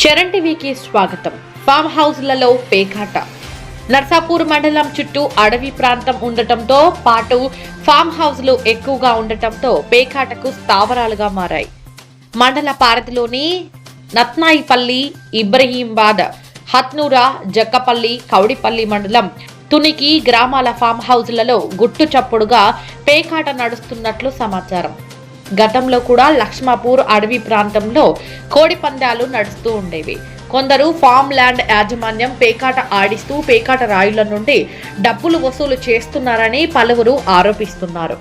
చరణ్ టీవీకి స్వాగతం. ఫామ్ హౌస్లలో పేకాట. నర్సాపూర్ మండలం చుట్టూ అడవి ప్రాంతం ఉండటంతో పాటు ఫామ్ హౌస్లు ఎక్కువగా ఉండటంతో పేకాటకు స్థావరాలుగా మారాయి. మండల పారతిలోని నత్నాయిపల్లి, ఇబ్రహీంబాద్, హత్నూరా, జక్కపల్లి, కౌడిపల్లి మండలం తునికి గ్రామాల ఫామ్ హౌస్లలో గుట్టు చప్పుడుగా పేకాట నడుస్తున్నట్లు సమాచారం. గతంలో కూడా లక్ష్మాపూర్ అడవి ప్రాంతంలో కోడి పందాలు నడుస్తూ ఉండేవి. కొందరు ఫామ్ ల్యాండ్ యాజమాన్యం పేకాట ఆడిస్తూ పేకాట రాయుల నుండి డబ్బులు వసూలు చేస్తున్నారని పలువురు ఆరోపిస్తున్నారు.